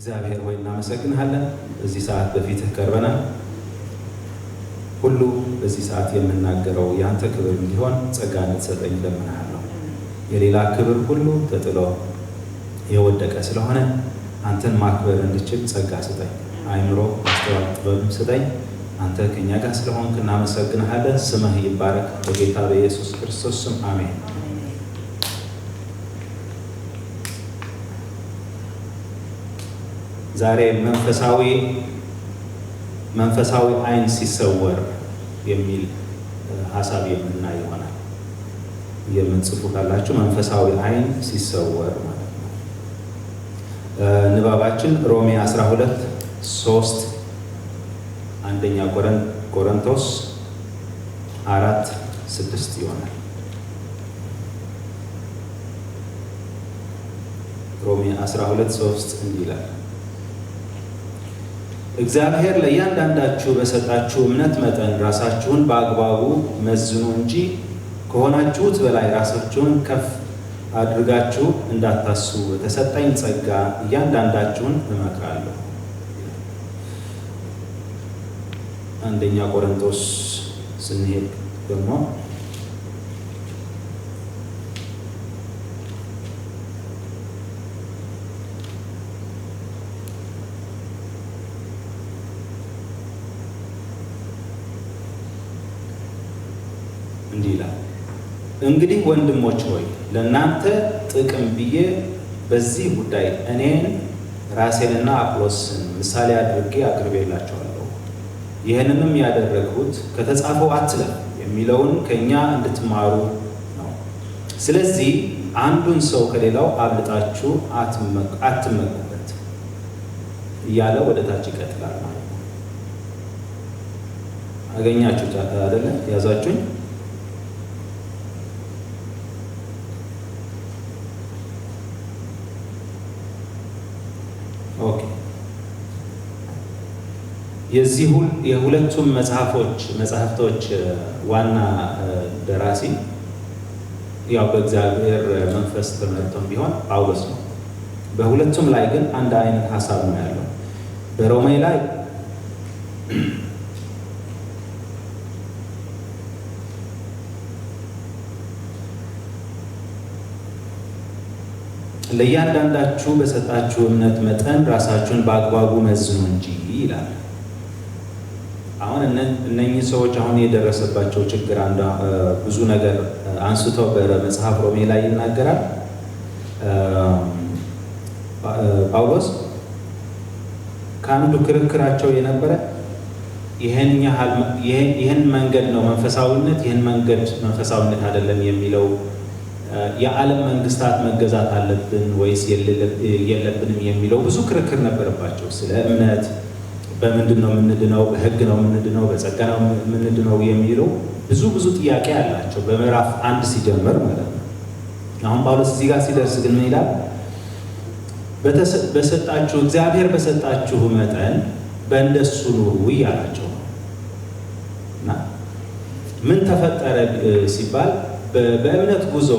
እግዚአብሔር ሆይ እናመሰግንሃለን። በዚህ ሰዓት በፊትህ ቀርበናል። ሁሉ በዚህ ሰዓት የምናገረው ያንተ ክብር እንዲሆን ጸጋ እንድትሰጠኝ እለምንሃለሁ። የሌላ ክብር ሁሉ ተጥሎ የወደቀ ስለሆነ አንተን ማክበር እንድችል ጸጋ ስጠኝ። አእምሮ፣ ማስተዋል፣ ጥበብም ስጠኝ። አንተ ከኛ ጋር ስለሆንክ እናመሰግንሃለን። ስምህ ይባረክ። በጌታ በኢየሱስ ክርስቶስ ስም አሜን። ዛሬ መንፈሳዊ አይን ሲሰወር የሚል ሀሳብ የምናይ ይሆናል። የምንጽፉ ካላችሁ መንፈሳዊ አይን ሲሰወር ማለት ነው። ንባባችን ሮሜ 12:3 አንደኛ ቆሮንቶስ 4:6 ይሆናል። ሮሜ 12:3 እንዲህ ይላል፣ እግዚአብሔር ለእያንዳንዳችሁ በሰጣችሁ እምነት መጠን ራሳችሁን በአግባቡ መዝኑ እንጂ ከሆናችሁት በላይ ራሳችሁን ከፍ አድርጋችሁ እንዳታስቡ በተሰጠኝ ጸጋ እያንዳንዳችሁን እመክራለሁ። አንደኛ ቆሮንቶስ ስንሄድ ደግሞ እንዲህ ይላል፣ እንግዲህ ወንድሞች ሆይ ለእናንተ ጥቅም ብዬ በዚህ ጉዳይ እኔን ራሴንና አጵሎስን ምሳሌ አድርጌ አቅርቤላቸዋለሁ። ይህንንም ያደረግሁት ከተጻፈው አትለፍ የሚለውን ከእኛ እንድትማሩ ነው። ስለዚህ አንዱን ሰው ከሌላው አብልጣችሁ አትመኩበት እያለ ወደ ታች ይቀጥላል ማለት ነው። አገኛችሁት አይደለ? ያዛችሁኝ? ኦኬ። የዚህ የሁለቱም መጽሐፍቶች ዋና ደራሲ ያው በእግዚአብሔር መንፈስ ተመርቶም ቢሆን ጳውሎስ ነው። በሁለቱም ላይ ግን አንድ አይነት ሀሳብ ነው ያለው። በሮሜ ላይ ለእያንዳንዳችሁ በሰጣችሁ እምነት መጠን ራሳችሁን በአግባቡ መዝኑ እንጂ ይላል። አሁን እነኚህ ሰዎች አሁን የደረሰባቸው ችግር ብዙ ነገር አንስቶ በመጽሐፍ ሮሜ ላይ ይናገራል። ጳውሎስ ከአንዱ ክርክራቸው የነበረ ይህን መንገድ ነው መንፈሳዊነት፣ ይህን መንገድ መንፈሳዊነት አይደለም የሚለው የዓለም መንግስታት መገዛት አለብን ወይስ የለብንም የሚለው ብዙ ክርክር ነበረባቸው። ስለ እምነት በምንድን ነው የምንድነው? በሕግ ነው የምንድነው? በጸጋ ነው የምንድነው? የሚለው ብዙ ጥያቄ አላቸው። በምዕራፍ 1 ሲጀምር ማለት ነው። አሁን ጳውሎስ እዚህ ጋር ሲደርስ ግን ምን ይላል? በሰጣችሁ እግዚአብሔር በሰጣችሁ መጠን በእንደሱ ኑሩ እያላቸው ነው። እና ምን ተፈጠረ ሲባል በእምነት ጉዞ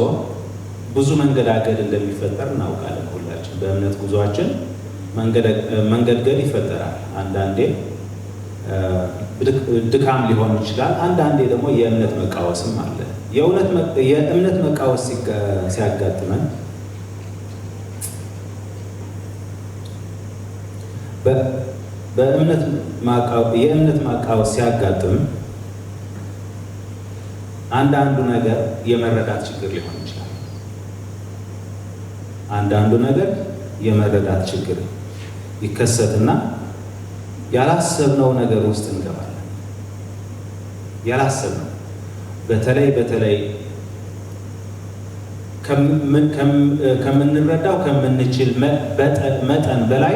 ብዙ መንገዳገድ እንደሚፈጠር እናውቃለን ሁላችን። በእምነት ጉዞአችን መንገድገድ ይፈጠራል። አንዳንዴ ድካም ሊሆን ይችላል። አንዳንዴ ደግሞ የእምነት መቃወስም አለ። የእምነት መቃወስ ሲያጋጥመን የእምነት ማቃወስ ሲያጋጥም አንዳንዱ ነገር የመረዳት ችግር ሊሆን ይችላል። አንዳንዱ ነገር የመረዳት ችግር ይከሰትና ያላሰብነው ነገር ውስጥ እንገባለን። ያላሰብነው በተለይ ከምንረዳው ከምንችል መጠን በላይ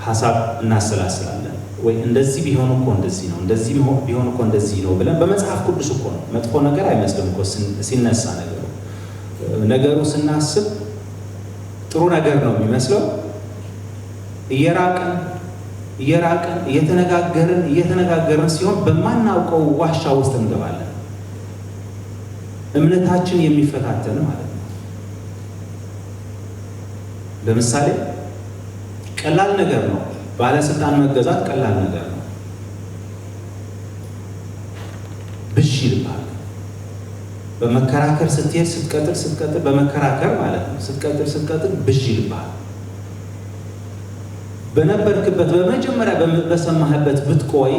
ሀሳብ እናሰላስላለን። ወይ እንደዚህ ቢሆን እኮ እንደዚህ ነው፣ እንደዚህ ቢሆን እኮ እንደዚህ ነው ብለን በመጽሐፍ ቅዱስ እኮ ነው። መጥፎ ነገር አይመስልም እኮ ሲነሳ ነገሩ ስናስብ ጥሩ ነገር ነው የሚመስለው። እየራቅን እየተነጋገርን ሲሆን በማናውቀው ዋሻ ውስጥ እንገባለን። እምነታችን የሚፈታተን ማለት ነው። ለምሳሌ ቀላል ነገር ነው። ባለስልጣን መገዛት ቀላል ነገር ነው። ብሽ ይልባል። በመከራከር ስትሄድ ስትቀጥል በመከራከር ማለት ነው። ስትቀጥል ብሽ ይልባል። በነበርክበት በመጀመሪያ በሰማህበት ብትቆይ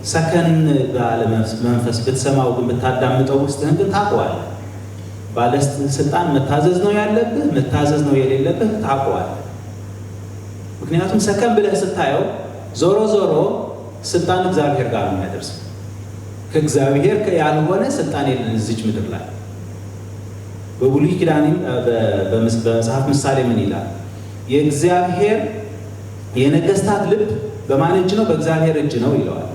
ሰከን ባለ መንፈስ ብትሰማው ግን ብታዳምጠው ውስጥህን ግን ታውቀዋለህ። ባለስልጣን መታዘዝ ነው ያለብህ፣ መታዘዝ ነው የሌለብህ ታውቀዋለህ። ምክንያቱም ሰከን ብለህ ስታየው ዞሮ ስልጣን እግዚአብሔር ጋር ነው የሚያደርሰው። ከእግዚአብሔር ያልሆነ ስልጣን የለን እዚች ምድር ላይ። በብሉይ ኪዳን በመጽሐፍ ምሳሌ ምን ይላል? የእግዚአብሔር የነገስታት ልብ በማን እጅ ነው? በእግዚአብሔር እጅ ነው ይለዋል።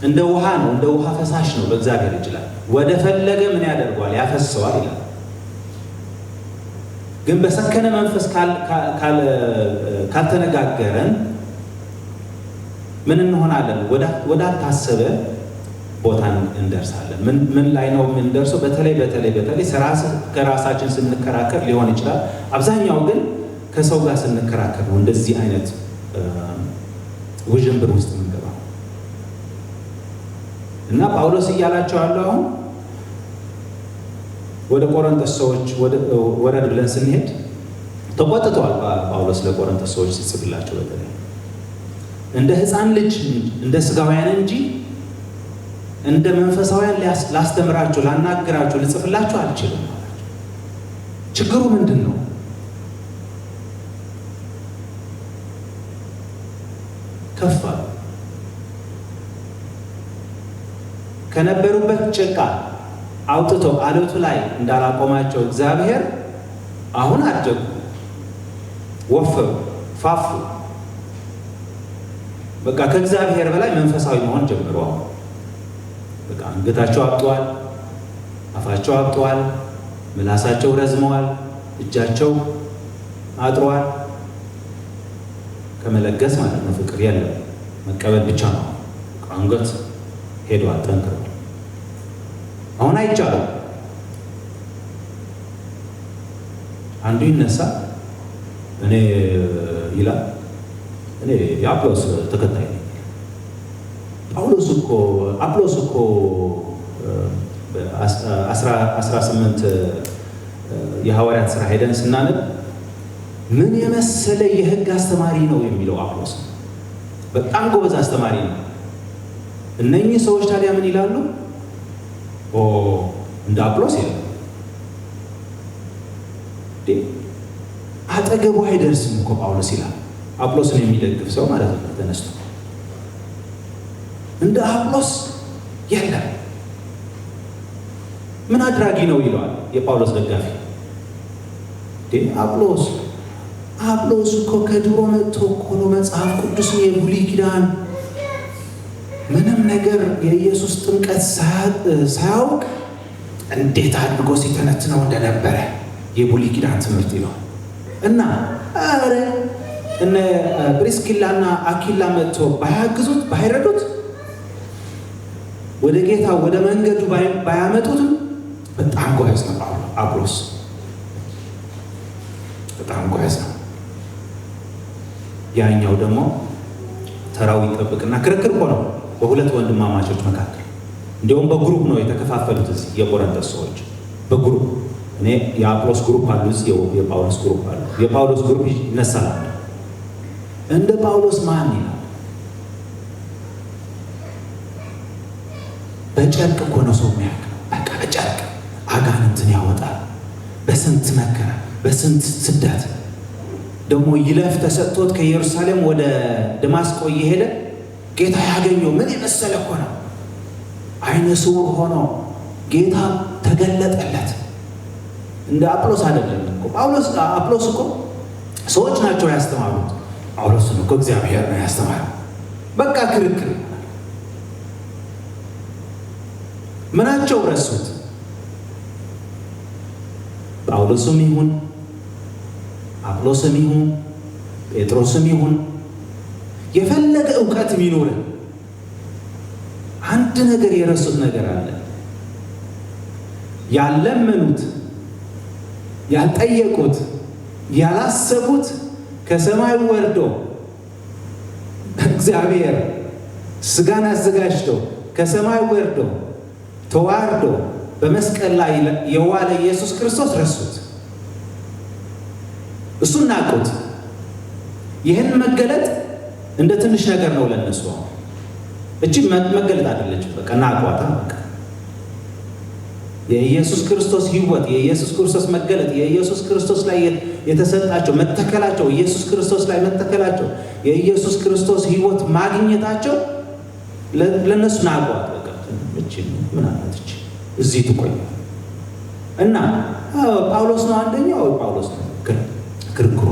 እንደ ውሃ ነው፣ እንደ ውሃ ፈሳሽ ነው በእግዚአብሔር እጅ ላይ። ወደ ፈለገ ምን ያደርገዋል? ያፈሰዋል ይላል። ግን በሰከነ መንፈስ ካልተነጋገረን ምን እንሆናለን? ወዳልታሰበ ቦታ እንደርሳለን። ምን ላይ ነው የምንደርሰው? በተለይ ከራሳችን ስንከራከር ሊሆን ይችላል። አብዛኛው ግን ከሰው ጋር ስንከራከር ነው እንደዚህ አይነት ውዥንብር ውስጥ የምንገባው። እና ጳውሎስ እያላቸው ያለው አሁን ወደ ቆሮንቶስ ሰዎች ወረድ ብለን ስንሄድ ተቆጥተዋል። ጳውሎስ ለቆሮንቶስ ሰዎች ሲጽፍላቸው በተለይ እንደ ሕፃን ልጅ እንደ ስጋውያን እንጂ እንደ መንፈሳውያን ላስተምራችሁ፣ ላናግራችሁ፣ ልጽፍላችሁ አልችልም። ችግሩ ምንድን ነው? ከፋ ከነበሩበት ጭቃ አውጥተው አለቱ ላይ እንዳላቆማቸው እግዚአብሔር አሁን አደጉ፣ ወፈሩ፣ ፋፉ። በቃ ከእግዚአብሔር በላይ መንፈሳዊ መሆን ጀምረዋል። በቃ አንገታቸው አብጧል፣ አፋቸው አብጧል፣ ምላሳቸው ረዝመዋል፣ እጃቸው አጥሯል። ከመለገስ ማለት ነው ፍቅር የለም፣ መቀበል ብቻ ነው። አንገት ሄዷል፣ ጠንክሯል። አሁን አይቻልም። አንዱ ይነሳል፣ እኔ ይላል፣ እኔ የአጵሎስ ተከታይ ነኝ። አጵሎስ እኮ 18 የሐዋርያት ሥራ ሄደን ስናነብ ምን የመሰለ የሕግ አስተማሪ ነው የሚለው አጵሎስ። በጣም ጎበዝ አስተማሪ ነው። እነኚህ ሰዎች ታዲያ ምን ይላሉ? እንደ አጵሎስ የለም፣ አጠገቡ አይደርስም እኮ ጳውሎስ ይላል። አጵሎስን የሚደግፍ ሰው ማለት ነው። ተነስቶ እንደ አጵሎስ የለም፣ ምን አድራጊ ነው ይለዋል የጳውሎስ ደጋፊ። አጵሎስ እኮ ከድሮ መጥቶ እኮ ነው መጽሐፍ ቅዱስን የብሉይ ኪዳን ምንም ነገር የኢየሱስ ጥምቀት ሳያውቅ እንዴት አድርጎ ሲተነትነው እንደነበረ የብሉይ ኪዳን ትምህርት ይለዋል። እና አረ እነ ፕሪስኪላና አኪላ መጥቶ ባያግዙት ባይረዱት ወደ ጌታ ወደ መንገዱ ባያመጡትም በጣም ጎበዝ ነው አጵሎስ፣ በጣም ጎበዝ ነው። ያኛው ደግሞ ተራው ይጠብቅና ክርክር እኮ ነው በሁለት ወንድማማቾች መካከል። እንዲሁም በግሩፕ ነው የተከፋፈሉት። እዚህ የቆሮንቶስ ሰዎች በግሩፕ እኔ የአጵሎስ ግሩፕ አሉ፣ እዚህ የጳውሎስ ግሩፕ አሉ። የጳውሎስ ግሩፕ ይነሳል። እንደ ጳውሎስ ማን ይላል? በጨርቅ እኮ ነው ሰው የሚያውቅ። በቃ በጨርቅ አጋንንትን ያወጣል። በስንት መከራ በስንት ስደት ደግሞ ይለፍ ተሰጥቶት ከኢየሩሳሌም ወደ ደማስቆ እየሄደ ጌታ ያገኘው ምን የመሰለ እኮ ነው። አይነ ስውር ሆኖ ጌታ ተገለጠለት። እንደ አጵሎስ አይደለም እኮ አጵሎስ እኮ ሰዎች ናቸው ያስተማሩት። ጳውሎስን እኮ እግዚአብሔር ነው ያስተማረው። በቃ ክርክር ምናቸው ረሱት። ጳውሎስም ይሁን አጵሎስም ይሁን ጴጥሮስም ይሁን የፈለገ ዕውቀት ቢኖር አንድ ነገር የረሱት ነገር አለ። ያለመኑት፣ ያልጠየቁት፣ ያላሰቡት ከሰማይ ወርዶ እግዚአብሔር ስጋን አዘጋጅቶ ከሰማይ ወርዶ ተዋርዶ በመስቀል ላይ የዋለ ኢየሱስ ክርስቶስ ረሱት። እሱን ናቁት። ይህን መገለጥ እንደ ትንሽ ነገር ነው ለነሱ። እቺ መገለጥ አይደለችም። በቃ ናቋታ። በቃ የኢየሱስ ክርስቶስ ሕይወት፣ የኢየሱስ ክርስቶስ መገለጥ፣ የኢየሱስ ክርስቶስ ላይ የተሰጣቸው መተከላቸው፣ ኢየሱስ ክርስቶስ ላይ መተከላቸው፣ የኢየሱስ ክርስቶስ ሕይወት ማግኘታቸው ለነሱ ናቋት። በቃ እቺ ምን አላት? እቺ እዚህ ትቆይ እና ጳውሎስ ነው አንደኛው። ጳውሎስ ነው ክርክሩ።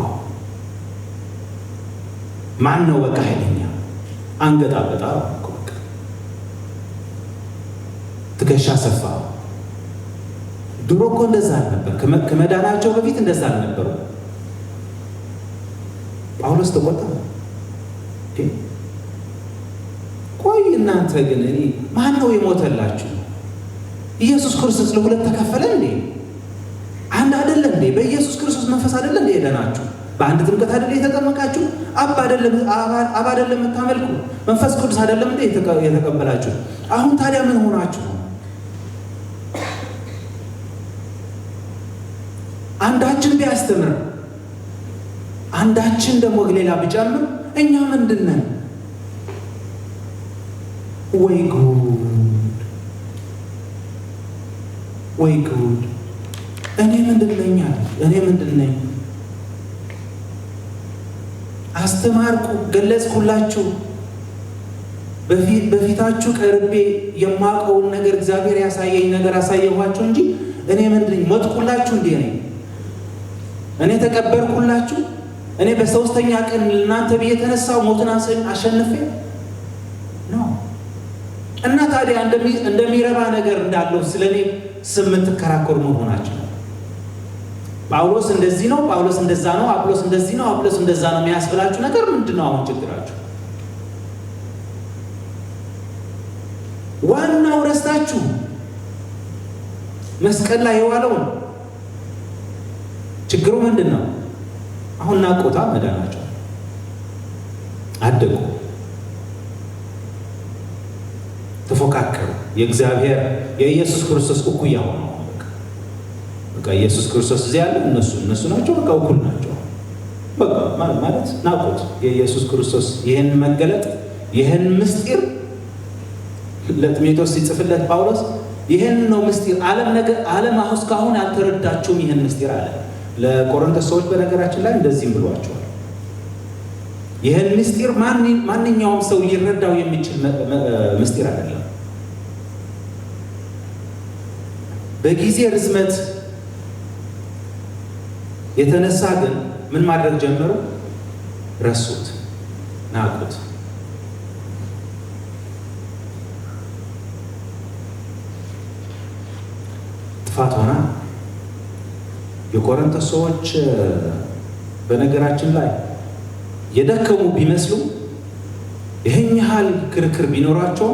ማን ነው በቃ ኃይለኛ? አንገጣበጣ በቃ ትከሻ ሰፋ። ድሮ እኮ እንደዛ አልነበር። ከመዳናቸው በፊት እንደዛ አልነበሩ። ጳውሎስ ተቆጣ። ቆይ እናንተ ግን ማን ነው የሞተላችሁ? ኢየሱስ ክርስቶስ ለሁለት ተከፈለ እንዴ? አንድ አይደለም እንዴ? በኢየሱስ ክርስቶስ መንፈስ አይደለም እንዴ የዳናችሁ? በአንድ ጥምቀት አይደለም የተጠመቃችሁ? አብ አይደለም የምታመልኩ? መንፈስ ቅዱስ አይደለም እንዴ የተቀበላችሁ? አሁን ታዲያ ምን ሆናችሁ? አንዳችን ቢያስተምር አንዳችን ደግሞ ሌላ ቢጨምር እኛ ምንድን ነን? ወይ ጉድ! ወይ ጉድ! እኔ ምንድን ነኝ? እኔ ምንድን ነኝ? አስተማርኩ፣ ገለጽኩላችሁ፣ በፊታችሁ ቀርቤ የማውቀውን ነገር እግዚአብሔር ያሳየኝ ነገር አሳየኋችሁ እንጂ እኔ ምንድን ነኝ? ሞትኩላችሁ እንዴ? እኔ ተቀበርኩላችሁ? እኔ በሶስተኛ ቀን እናንተ ብዬ የተነሳው ሞትን አሸንፌ ነው። እና ታዲያ እንደሚረባ ነገር እንዳለው ስለኔ ስም ትከራከሩ መሆናችሁ። ጳውሎስ እንደዚህ ነው፣ ጳውሎስ እንደዛ ነው፣ አጵሎስ እንደዚህ ነው፣ አጵሎስ እንደዛ ነው የሚያስብላችሁ ነገር ምንድነው? አሁን ችግራችሁ ዋናው ረስታችሁ መስቀል ላይ የዋለው ችግሩ ምንድነው? አሁን ናቆታ መዳናቸው አደጉ፣ ተፎካከሩ። የእግዚአብሔር የኢየሱስ ክርስቶስ እኩያ ሆነው በቃ ኢየሱስ ክርስቶስ እዚህ ያለ እነሱ ናቸው፣ በቃ እኩል ናቸው። በቃ ማለት ናቆት የኢየሱስ ክርስቶስ ይህን መገለጥ ይህን ምስጢር ለጢሞቴዎስ ሲጽፍለት ጳውሎስ ይህን ነው ምስጢር ዓለም አሁን እስካሁን አልተረዳችሁም ይህን ምስጢር አለ ለቆሮንቶስ ሰዎች። በነገራችን ላይ እንደዚህም ብሏቸዋል። ይህን ምስጢር ማንኛውም ሰው ሊረዳው የሚችል ምስጢር አይደለም። በጊዜ ርዝመት የተነሳ ግን ምን ማድረግ ጀመሩ? ረሱት፣ ናቁት። ጥፋት ሆና የቆሮንቶስ ሰዎች በነገራችን ላይ የደከሙ ቢመስሉ ይህን ያህል ክርክር ቢኖራቸው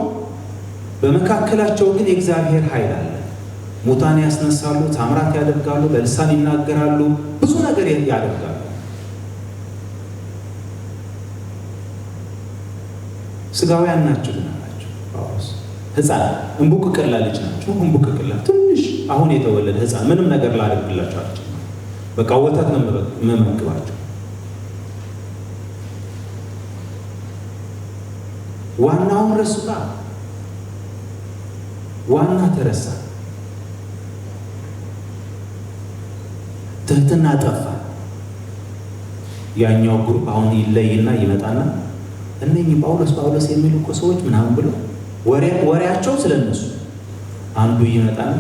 በመካከላቸው ግን የእግዚአብሔር ኃይል አለ። ሙታን ያስነሳሉ፣ ታምራት ያደርጋሉ፣ በልሳን ይናገራሉ፣ ብዙ ነገር ያደርጋሉ። ስጋውያን ናቸው ግን አላቸው ጳውሎስ። ሕፃን እንቡቅ ቅላ ልጅ ናቸው። እንቡቅ ቅላ ትንሽ አሁን የተወለደ ሕፃን ምንም ነገር ላደርግላቸው አልችልም። በቃ ወተት ነው የምመግባቸው። ዋናውን ረሱታ። ዋና ተረሳ። ትህትና ጠፋ። ያኛው ግሩፕ አሁን ይለይና ይመጣና እነኚህ ጳውሎስ የሚሉ እኮ ሰዎች ምናምን ብሎ ወሬያቸው ስለነሱ አንዱ ይመጣና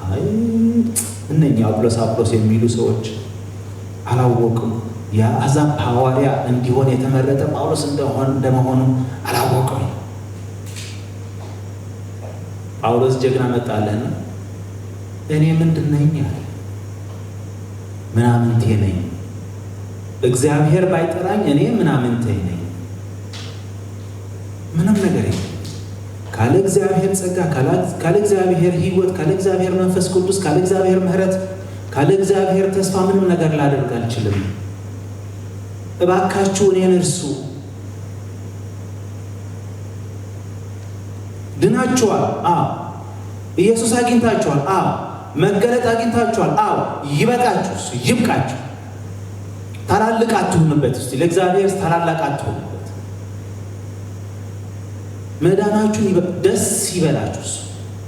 አይ እነኚህ አጵሎስ የሚሉ ሰዎች አላወቁም፣ የአሕዛብ ሐዋርያ እንዲሆን የተመረጠ ጳውሎስ እንደመሆኑ አላወቁም። ጳውሎስ ጀግና መጣለና እኔ ምንድን ነኝ አለ። ምናምንቴ ነኝ። እግዚአብሔር ባይጠራኝ እኔ ምናምንቴ ነኝ። ምንም ነገር የለም። ካለ እግዚአብሔር ጸጋ፣ ካለ እግዚአብሔር ሕይወት፣ ካለ እግዚአብሔር መንፈስ ቅዱስ፣ ካለ እግዚአብሔር ምሕረት፣ ካለ እግዚአብሔር ተስፋ ምንም ነገር ላደርግ አልችልም። እባካችሁ እኔን እርሱ። ድናችኋል? አዎ። ኢየሱስ አግኝታችኋል? አዎ። መገለጥ አግኝታችኋል? አዎ። ይበቃችሁ፣ እሱ ይብቃችሁ። ታላላቅ አትሁኑበት። እስቲ ለእግዚአብሔር ታላላቅ አትሁኑበት። መዳናችሁ ደስ ይበላችሁ። እሱ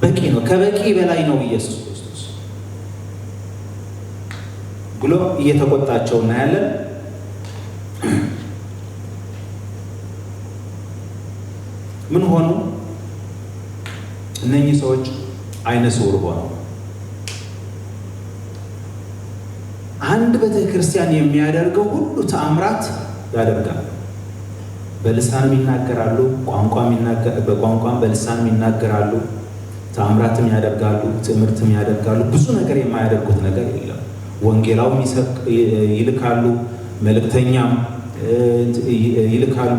በቂ ነው፣ ከበቂ በላይ ነው ኢየሱስ ክርስቶስ ብሎ እየተቆጣቸው እናያለን። ምን ሆኑ? እነኚህ ሰዎች አይነ ስውር ሆነው አንድ ቤተ ክርስቲያን የሚያደርገው ሁሉ ተአምራት ያደርጋሉ። በልሳንም ይናገራሉ፣ በቋንቋም በልሳንም ይናገራሉ፣ ተአምራትም ያደርጋሉ፣ ትምህርትም ያደርጋሉ። ብዙ ነገር የማያደርጉት ነገር የለም። ወንጌላውም ይልካሉ፣ መልእክተኛም ይልካሉ፣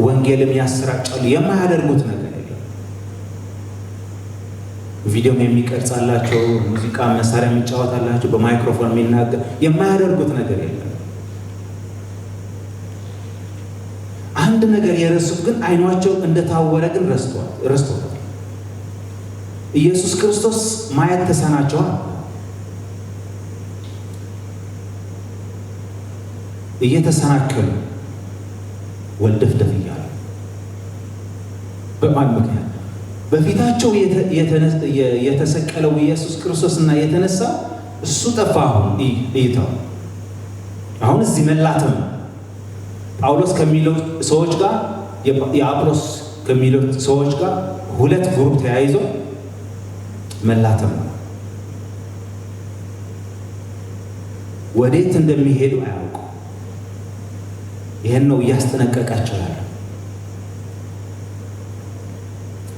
ወንጌልም ያሰራጫሉ። የማያደርጉት ነገር የለም። ቪዲዮም የሚቀርጻላቸው፣ ሙዚቃ መሳሪያ የሚጫወታላቸው፣ በማይክሮፎን የሚናገር፣ የማያደርጉት ነገር የለም። አንድ ነገር የረሱት ግን አይኗቸው እንደታወረ ግን ረስቶታል። ኢየሱስ ክርስቶስ ማየት ተሳናቸዋል። እየተሰናከሉ ወልደፍደፍ እያሉ በማን ምክንያት? በፊታቸው የተሰቀለው ኢየሱስ ክርስቶስና የተነሳ እሱ ጠፋ። አሁን እይታው አሁን እዚህ መላተም ጳውሎስ ከሚለው ሰዎች ጋር የአጵሎስ ከሚለው ሰዎች ጋር ሁለት ግሩፕ ተያይዞ መላተም ነው። ወዴት እንደሚሄዱ አያውቁ። ይሄን ነው እያስጠነቀቃቸው ያለ።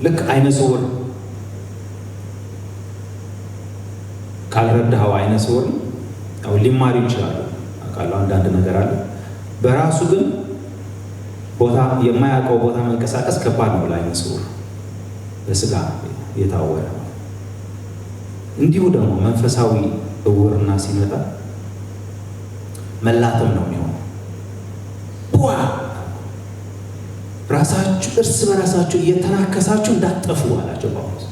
ልክ አይነ ስውር ካልረዳኸው አይነ ስውር ያው ሊማሩ ይችላሉ። አውቃለሁ አንዳንድ ነገር አለ። በራሱ ግን ቦታ የማያውቀው ቦታ መንቀሳቀስ ከባድ ነው ለአይነ ስውር፣ በስጋ የታወረ። እንዲሁ ደግሞ መንፈሳዊ እውርና ሲመጣ መላተም ነው የሚሆነው። ራሳችሁ እርስ በራሳችሁ እየተናከሳችሁ እንዳትጠፉ አላቸው ጳውሎስ።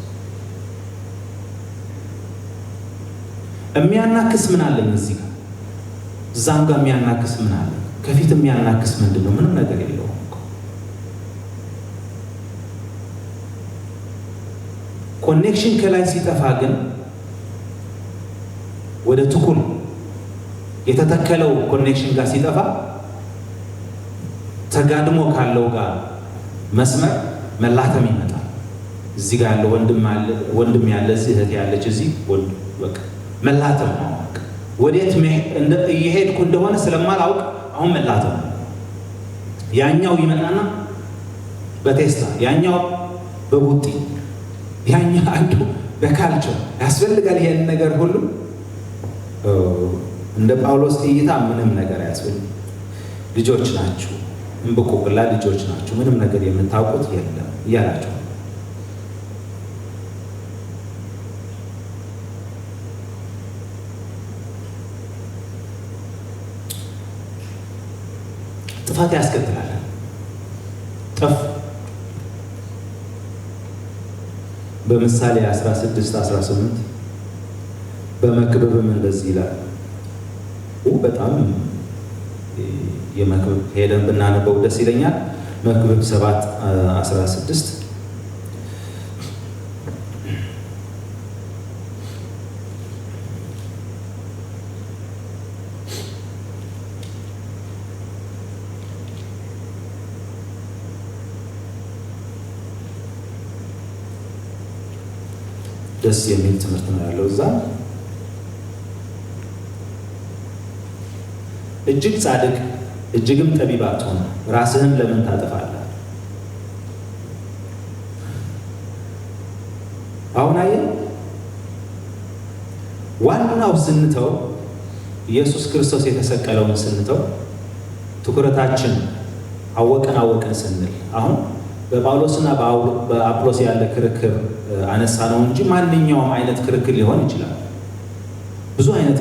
የሚያናክስ ምን አለኝ እዚህ ጋር? እዛም ጋር የሚያናክስ ምን አለ? ከፊት የሚያናክስ ምንድን ነው? ምንም ነገር የለውም። ኮኔክሽን ከላይ ሲጠፋ ግን ወደ ትኩል የተተከለው ኮኔክሽን ጋር ሲጠፋ ተጋድሞ ካለው ጋር መስመር መላተም ይመጣል። እዚህ ጋር ያለው ወንድም ያለ እዚህ እህት ያለች እዚህ በቃ መላተም ነው። ወዴት እየሄድኩ እንደሆነ ስለማላውቅ አሁን መላተም ነው። ያኛው ይመጣና በቴስታ ያኛው በቡጢ ያኛው አንዱ በካልቸር ያስፈልጋል። ይሄን ነገር ሁሉ እንደ ጳውሎስ እይታ ምንም ነገር አያስፈልግም። ልጆች ናችሁ፣ እንበቆቅላ ልጆች ናችሁ፣ ምንም ነገር የምታውቁት የለም እያላቸው ጥፋት ያስከትላል። በምሳሌ 16:18 በመክብብም እንደዚህ ይላል። በጣም የመክብብ ሄደን ብናነበው ደስ ይለኛል። መክብብ 7:16 ደስ የሚል ትምህርት ነው ያለው እዛ። እጅግ ጻድቅ እጅግም ጠቢብ አትሆን፣ ራስህን ለምን ታጠፋለህ? አሁን አየህ፣ ዋናው ስንተው ኢየሱስ ክርስቶስ የተሰቀለውን ስንተው ትኩረታችን አወቀን ስንል አሁን በጳውሎስና በአጵሎስ ያለ ክርክር አነሳ ነው እንጂ ማንኛውም አይነት ክርክር ሊሆን ይችላል። ብዙ አይነት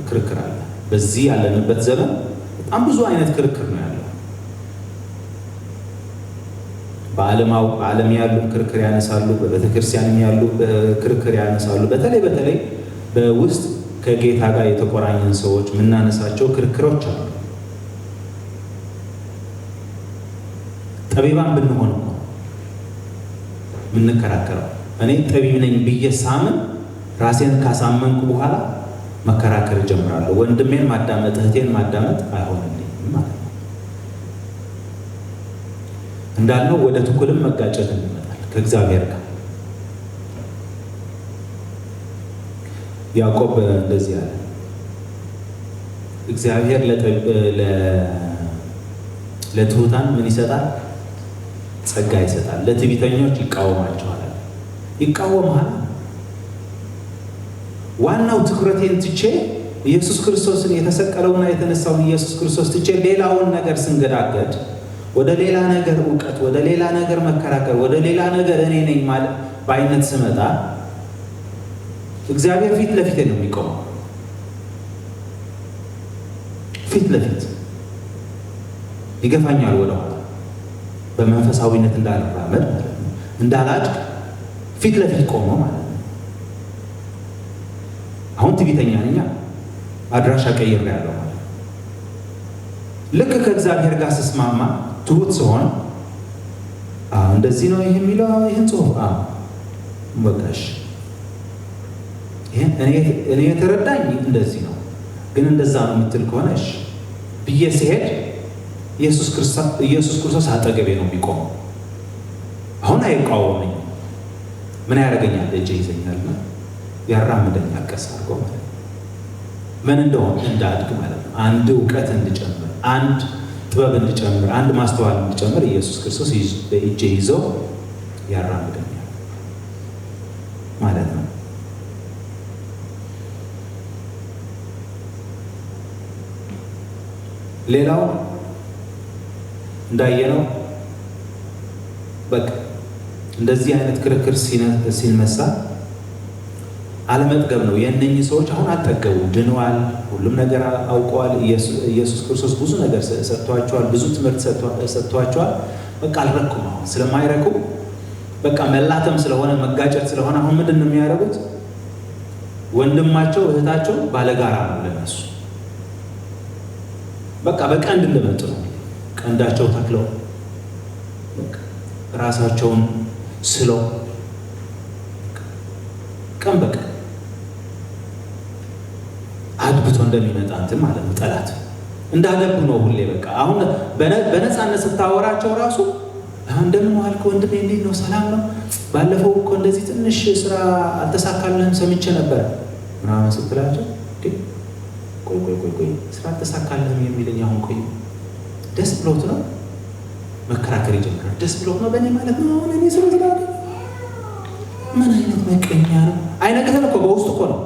ክርክር አለ። በዚህ ያለንበት ዘመን በጣም ብዙ አይነት ክርክር ነው ያለው። በዓለም ያሉ ክርክር ያነሳሉ፣ በቤተክርስቲያንም ያሉ ክርክር ያነሳሉ። በተለይ በውስጥ ከጌታ ጋር የተቆራኘን ሰዎች የምናነሳቸው ክርክሮች አሉ። ጠቢባን ብንሆን እኮ የምንከራከረው። እኔ ጠቢብ ነኝ ብዬ ሳምን ራሴን ካሳመንኩ በኋላ መከራከር ጀምራለሁ። ወንድሜን ማዳመጥ እህቴን ማዳመጥ አይሆንልኝም ማለት ነው። እንዳልነው ወደ ትኩልም መጋጨት እንመጣል ከእግዚአብሔር ጋር። ያዕቆብ እንደዚህ አለ፣ እግዚአብሔር ለትሑታን ምን ይሰጣል? ጸጋ ይሰጣል። ለትዕቢተኞች ይቃወማቸዋል። ይቃወማል። ዋናው ትኩረቴን ትቼ ኢየሱስ ክርስቶስን የተሰቀለውና የተነሳውን ኢየሱስ ክርስቶስ ትቼ ሌላውን ነገር ስንገዳገድ፣ ወደ ሌላ ነገር እውቀት፣ ወደ ሌላ ነገር መከራከር፣ ወደ ሌላ ነገር እኔ ነኝ ማለት በአይነት ስመጣ እግዚአብሔር ፊት ለፊት ነው የሚቆመው። ፊት ለፊት ይገፋኛል ወደ ኋላ በመንፈሳዊነት እንዳልራመድ ማለት ነው፣ እንዳላድግ ፊት ለፊት ቆሞ ማለት ነው። አሁን ትዕቢተኛ ነኝ፣ አድራሻ ቀይሬያለሁ ማለት ነው። ልክ ከእግዚአብሔር ጋር ስስማማ ትሁት ሲሆን እንደዚህ ነው ይሄ የሚለው ይሄን ጽሑፍ በቃሽ እኔ የተረዳኝ እንደዚህ ነው፣ ግን እንደዛ ነው የምትል ከሆነ እሺ ብዬ ሲሄድ ኢየሱስ ክርስቶስ አጠገቤ ነው የሚቆመው። አሁን አይቃወመኝም። ምን ያደርገኛል? እጄ ይዘኛልና ያራምደኛል ቀስ አድርጎ ማለት ነው። ምን እንደሆነ እንዳድግ ማለት ነው። አንድ እውቀት እንድጨምር፣ አንድ ጥበብ እንድጨምር፣ አንድ ማስተዋል እንድጨምር ኢየሱስ ክርስቶስ በእጄ ይዞ ያራምደኛል ማለት ነው። ሌላው እንዳየነው በቃ እንደዚህ አይነት ክርክር ሲነሳ አለመጥገብ ነው። የእነኚህ ሰዎች አሁን አልጠገቡ፣ ድነዋል፣ ሁሉም ነገር አውቀዋል። ኢየሱስ ክርስቶስ ብዙ ነገር ሰጥቷቸዋል፣ ብዙ ትምህርት ሰጥቷቸዋል። በቃ አልረኩም። አሁን ስለማይረኩ በቃ መላተም ስለሆነ መጋጨት ስለሆነ አሁን ምንድን ነው የሚያደርጉት? ወንድማቸው እህታቸው ባለጋራ ነው ለነሱ። በቃ በቀንድ እንደመጡ ነው። ቀንዳቸው ተክለው ራሳቸውን ስለው ቀን በቀን አድብቶ እንደሚመጣ እንትን ማለት ነው። ጠላት እንዳገቡ ነው ሁሌ በቃ። አሁን በነፃነት ስታወራቸው ራሱ እንደምን ዋልክ ወንድሜ፣ እንዴት ነው? ሰላም ነው? ባለፈው እኮ እንደዚህ ትንሽ ስራ አልተሳካልህም ሰምቼ ነበር ምናምን ስትላቸው ቆይ ስራ አልተሳካልህም የሚለኝ አሁን ቆይ ደስ ብሎት ነው መከራከር ይጀምራል። ደስ ብሎት ነው በእኔ ማለት ነው አሁን እኔ ስራ ስላለ ምን አይነት መቀኛ ነው? አይነግርህም እኮ በውስጡ እኮ ነው።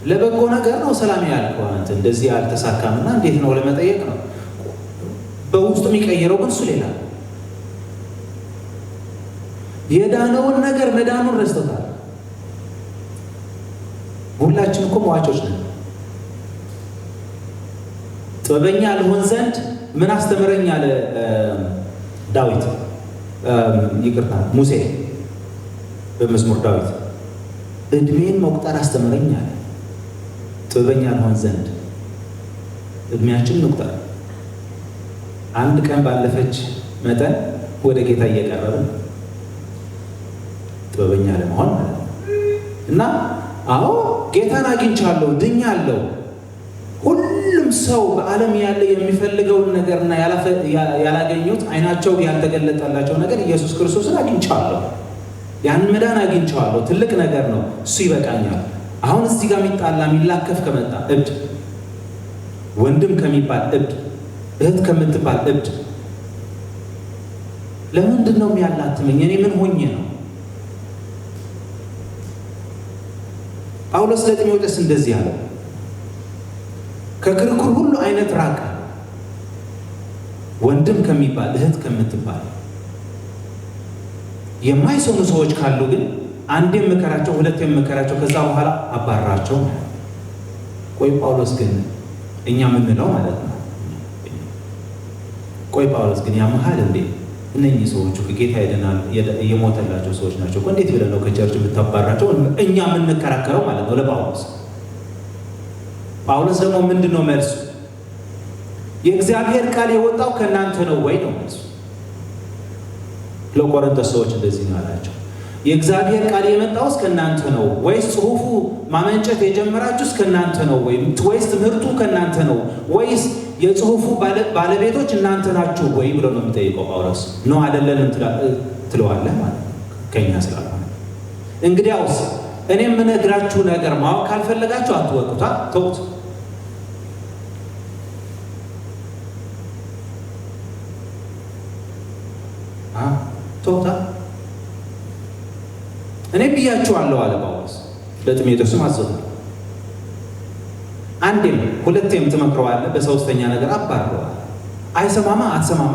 ለበጎ ነገር ነው ሰላም ያልከው አንተ እንደዚህ አልተሳካምና እንዴት ነው ለመጠየቅ ነው። በውስጡ የሚቀይረው ግን እሱ ሌላ። የዳነውን ነገር መዳኑን ረስተውታል። ሁላችን እኮ መዋጮች ነን። ጥበበኛ ልሆን ዘንድ ምን አስተምረኝ አለ ዳዊት፣ ይቅርታ ሙሴ በመዝሙር ዳዊት እድሜን መቁጠር አስተምረኝ አለ። ጥበበኛ ልሆን ዘንድ እድሜያችን እንቁጠር። አንድ ቀን ባለፈች መጠን ወደ ጌታ እየቀረብን ጥበበኛ ለመሆን ማለት ነው። እና አዎ ጌታን አግኝቻለሁ፣ ድኛለሁ። ሁሉም ሰው በዓለም ያለ የሚፈልገውን ነገርና ያላገኙት አይናቸው ያልተገለጠላቸው ነገር ኢየሱስ ክርስቶስን አግኝቻለሁ፣ ያን መዳን አግኝቻለሁ። ትልቅ ነገር ነው፣ እሱ ይበቃኛል። አሁን እዚህ ጋር የሚጣላ የሚላከፍ ከመጣ እብድ፣ ወንድም ከሚባል እብድ፣ እህት ከምትባል እብድ ለምንድን ነው የሚያላትመኝ? እኔ ምን ሆኜ ነው? ጳውሎስ ለጢሞቴዎስ እንደዚህ አለው፣ ከክርክር ሁሉ አይነት ራቅ። ወንድም ከሚባል እህት ከምትባል የማይሰሙ ሰዎች ካሉ ግን አንዴም ምከራቸው፣ ሁለቴም ምከራቸው፣ ከዛ በኋላ አባራቸው። ቆይ ጳውሎስ ግን እኛ ምንለው ማለት ነው። ቆይ ጳውሎስ ግን ያመሃል እንዴ? እነኚህ ሰዎች ጌታ ይደናል የሞተላቸው ሰዎች ናቸው። እንዴት ብለን ነው ከቸርች የምታባራቸው? እኛ የምንከራከረው ማለት ነው ለጳውሎስ። ጳውሎስ ደግሞ ምንድነው መልሱ? የእግዚአብሔር ቃል የወጣው ከእናንተ ነው ወይ ነው መልሱ። ለቆሮንቶስ ሰዎች እንደዚህ ነው አላቸው። የእግዚአብሔር ቃል የመጣው ከእናንተ ነው ወይስ ጽሑፉ ማመንጨት የጀመራችሁ ከእናንተ ነው ወይስ ትምህርቱ ከእናንተ ነው ወይስ የጽሑፉ ባለቤቶች እናንተ ናችሁ ወይ ብሎ ነው የሚጠይቀው ጳውሎስ። ነው አይደለም ትለዋለህ ማለት ነው ከኛ ስላልሆነ። እንግዲያውስ እኔ የምነግራችሁ ነገር ማወቅ ካልፈለጋችሁ አትወቁታ፣ ተውት። ተውታ እኔ ብያችኋለሁ አለ ጳውሎስ ለጢሞቴዎስም አዘዘው። አንዴም ሁለቴም ትመክረዋለህ፣ በሶስተኛ ነገር አባርረዋል። አይሰማማ አትሰማማ፣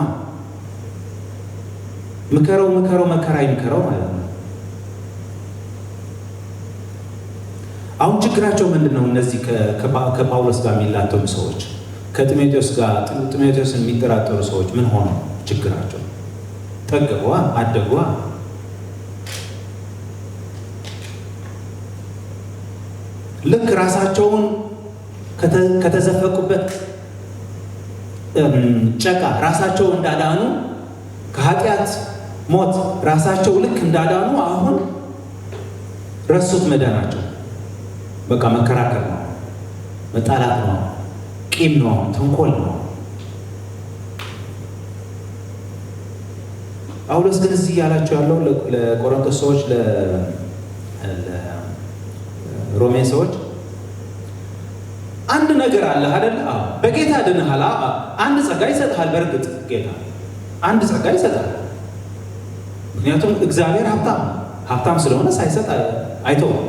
ምከረው መከራ ይምከረው ማለት ነው። አሁን ችግራቸው ምንድነው? እነዚህ ከጳውሎስ ጋር የሚላተሙ ሰዎች ከጢሞቴዎስ ጋር ጢሞቴዎስን የሚጠራጠሩ ሰዎች ምን ሆነ ችግራቸው? ጠገቧ አደጓ ልክ ራሳቸውን ከተዘፈቁበት ጨቃ ራሳቸው እንዳዳኑ ከኃጢአት ሞት ራሳቸው ልክ እንዳዳኑ አሁን ረሱት መዳናቸው። በቃ መከራከር ነው፣ መጣላት ነው፣ ቂም ነው፣ ተንኮል ነው። ጳውሎስ ግን እዚህ ያላቸው ያለው ለቆሮንቶስ ሰዎች ለሮሜ ሰዎች አንድ ነገር አለ አይደል? በጌታ ድነሃል። አንድ ጸጋ ይሰጣል። በእርግጥ ጌታ አንድ ጸጋ ይሰጣል። ምክንያቱም እግዚአብሔር ሀብታም ስለሆነ ሳይሰጥ አይተውም።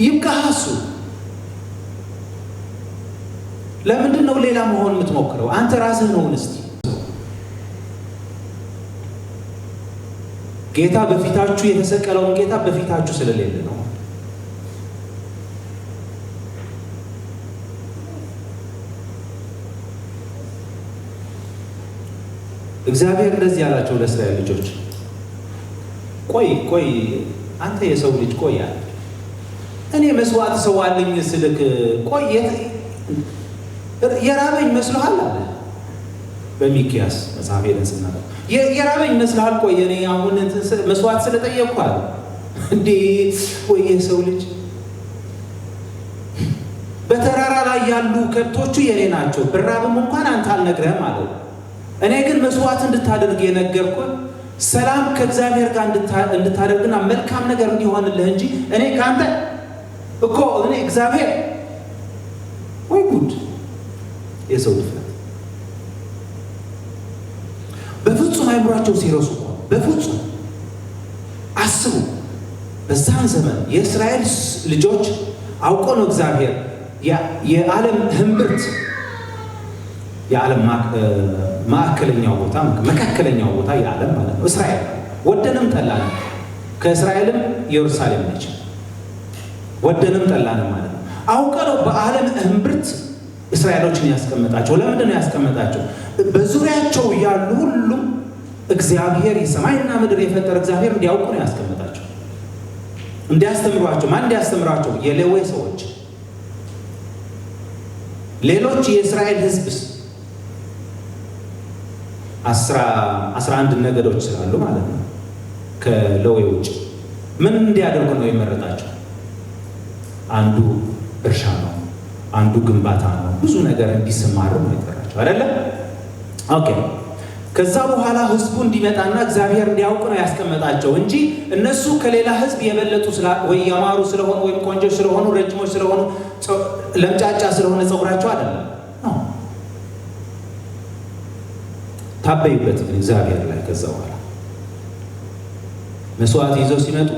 ይብቃህ እሱ። ለምንድን ነው ሌላ መሆን የምትሞክረው? አንተ ራስህ ነው። እስቲ ጌታ በፊታችሁ የተሰቀለውን ጌታ በፊታችሁ ስለሌለ ነው። እግዚአብሔር እንደዚህ ያላቸው ለእስራኤል ልጆች፣ ቆይ አንተ የሰው ልጅ ቆይ አለ። እኔ መስዋዕት ሰዋልኝ ስልክ ቆይ የራበኝ መስሎሃል አለ በሚክያስ መጽሐፍ ሄደን ስናለው የራበኝ መስሎሃል? ቆይ እኔ አሁን መስዋዕት ስለጠየቅኩ አለ እንዴ? ቆይ የሰው ልጅ በተራራ ላይ ያሉ ከብቶቹ የኔ ናቸው፣ ብራብም እንኳን አንተ አልነግረህም አለ። እኔ ግን መስዋዕት እንድታደርግ የነገርኩህ ሰላም ከእግዚአብሔር ጋር እንድታደርግና መልካም ነገር እንዲሆንልህ እንጂ እኔ ካንተ እኮ እኔ እግዚአብሔር ወይ ጉድ! የሰው ድፍረት በፍጹም አይምሯቸው ሲረሱ በፍጹም አስቡ። በዛን ዘመን የእስራኤል ልጆች አውቆ ነው እግዚአብሔር የዓለም ህምብርት የዓለም ማዕከለኛው ቦታ መካከለኛው ቦታ የዓለም ማለት ነው እስራኤል። ወደንም ጠላንም ከእስራኤልም ኢየሩሳሌም ነች። ወደንም ጠላንም ማለት ነው። አውቀ ነው በዓለም ህምብርት እስራኤሎችን ያስቀመጣቸው። ለምንድን ነው ያስቀመጣቸው? በዙሪያቸው ያሉ ሁሉም እግዚአብሔር የሰማይና ምድር የፈጠረ እግዚአብሔር እንዲያውቁ ነው ያስቀመጣቸው። እንዲያስተምሯቸው። ማን እንዲያስተምራቸው? የሌዊ ሰዎች። ሌሎች የእስራኤል ህዝብስ 11 ነገዶች ስላሉ ማለት ነው ከሌዊ ውጭ ምን እንዲያደርጉ ነው የመረጣቸው? አንዱ እርሻ ነው፣ አንዱ ግንባታ ነው፣ ብዙ ነገር እንዲሰማሩ ነው የጠራቸው አይደለ? ኦኬ። ከዛ በኋላ ህዝቡ እንዲመጣና እግዚአብሔር እንዲያውቁ ነው ያስቀመጣቸው እንጂ እነሱ ከሌላ ህዝብ የበለጡ ወይ ያማሩ ስለሆኑ ወይም ቆንጆች ስለሆኑ ረጅሞች ስለሆኑ ለምጫጫ ስለሆነ ጸጉራቸው አይደለም። ታበይበት ግን እግዚአብሔር ላይ። ከዛ በኋላ መስዋዕት ይዘው ሲመጡ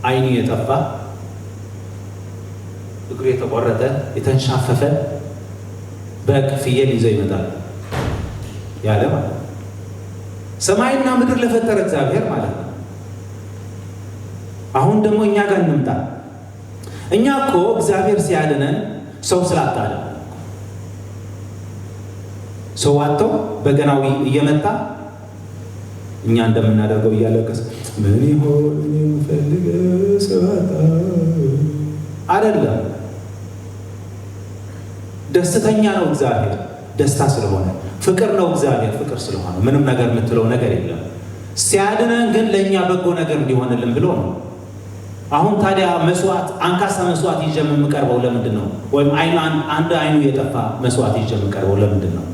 አይኑ የጠፋ እግሩ የተቆረጠ የተንሻፈፈ በግ ፍየል ይዘው ይመጣሉ ያለ ማለት ነው። ሰማይና ምድር ለፈጠረ እግዚአብሔር ማለት ነው። አሁን ደግሞ እኛ ጋር እንምጣ። እኛ እኮ እግዚአብሔር ሲያድነን ሰው ስላጣ አይደለም። ሰው አጥተው በገናው እየመጣ እኛ እንደምናደርገው እያለቀሰ ምን ይሆን የምፈልገው ሰው አጣ አይደለም። ደስተኛ ነው እግዚአብሔር፣ ደስታ ስለሆነ ፍቅር ነው እግዚአብሔር፣ ፍቅር ስለሆነ ምንም ነገር የምትለው ነገር የለም። ሲያድነን ግን ለእኛ በጎ ነገር እንዲሆንልን ብሎ ነው። አሁን ታዲያ መስዋዕት አንካሳ መስዋዕት ይዤ የምቀርበው ለምንድን ነው? ወይም አንድ አይኑ የጠፋ መስዋዕት ይዤ የምቀርበው ለምንድን ነው?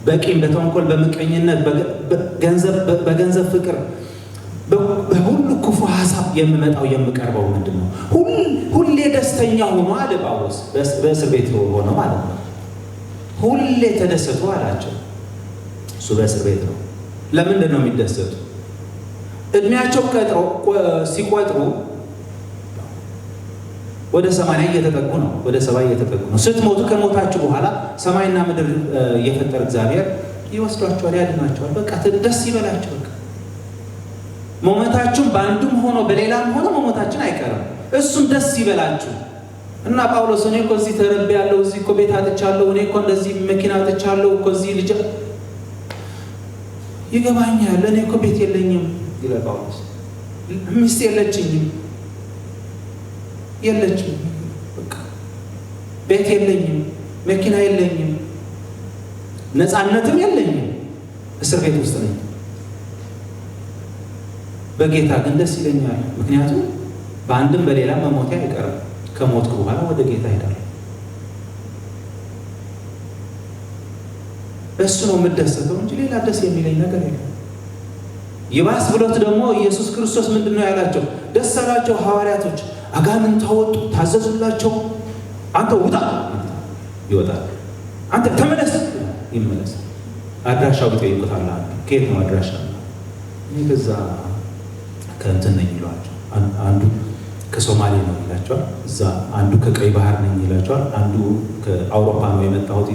በቂም በተንኮል በምቀኝነት በገንዘብ ፍቅር በሁሉ ክፉ ሀሳብ የምመጣው የምቀርበው ምንድን ነው? ሁሌ ደስተኛ ሆኖ አለ ጳውሎስ በእስር ቤት ሆኖ ማለት ነው። ሁሌ ተደሰቱ አላቸው። እሱ በእስር ቤት ነው። ለምንድን ነው የሚደሰቱ? እድሜያቸው ሲቆጥሩ ወደ 80 እየተጠጉ ነው። ወደ 70 እየተጠጉ ነው። ስትሞቱ ከሞታችሁ በኋላ ሰማይና ምድር የፈጠረ እግዚአብሔር ይወስዷቸዋል፣ ያድናቸዋል። በቃ ደስ ይበላቸው። በቃ መሞታችሁም በአንዱም ሆኖ በሌላም ሆኖ መሞታችን አይቀርም። እሱም ደስ ይበላችሁ እና ጳውሎስ እኔ እኮ እዚህ ተረቤያለሁ፣ እዚህ እኮ ቤት አጥቻለሁ፣ እኔ እኮ እንደዚህ መኪና አጥቻለሁ እኮ እዚህ ልጅ ይገባኛል፣ እኔ እኮ ቤት የለኝም ይላል ጳውሎስ። ሚስት የለችኝም፣ በቃ ቤት የለኝም፣ መኪና የለኝም፣ ነፃነትም የለኝም፣ እስር ቤት ውስጥ ነኝ። በጌታ ግን ደስ ይለኛል፣ ምክንያቱም በአንድም በሌላ መሞቴ አይቀርም። ከሞትኩ በኋላ ወደ ጌታ ሄዳለሁ። እሱ ነው የምደሰተው እንጂ ሌላ ደስ የሚለኝ ነገር የለም። ይባስ ብሎት ደግሞ ኢየሱስ ክርስቶስ ምንድን ነው ያላቸው? ደስ አላቸው ሐዋርያቶች፣ አጋንንት አወጡ፣ ታዘዙላቸው። አንተ ውጣ ይወጣል፣ አንተ ተመለስ ይመለስ። አድራሻው ይጠይቁታል። ከየት ነው አድራሻ? እኔ በዛ ከእንትን ነኝ ይሏቸው። አንዱ ከሶማሌ ነው ይላቸዋል። እዛ አንዱ ከቀይ ባህር ነኝ ይላቸዋል። አንዱ ከአውሮፓ ነው የመጣሁት።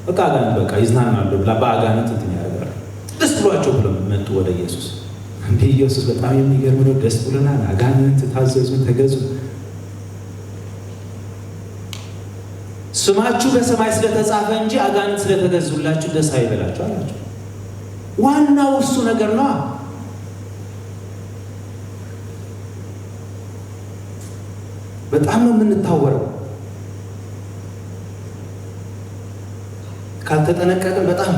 በቃ አጋንንት በቃ ይዝናናሉ ብላ በአጋንንት እንትን ያደርጋሉ። ደስ ብሏቸው ብሎ መጡ ወደ ኢየሱስ። እንዴ ኢየሱስ በጣም የሚገርም ነው፣ ደስ ብሎናል፣ አጋንንት ታዘዙ፣ ተገዙ። ስማችሁ በሰማይ ስለተጻፈ እንጂ አጋንንት ስለተገዙላችሁ ደስ አይበላችሁ አላቸው። ዋናው እሱ ነገር ነው። በጣም ነው የምንታወረው ካልተጠነቀቅን። በጣም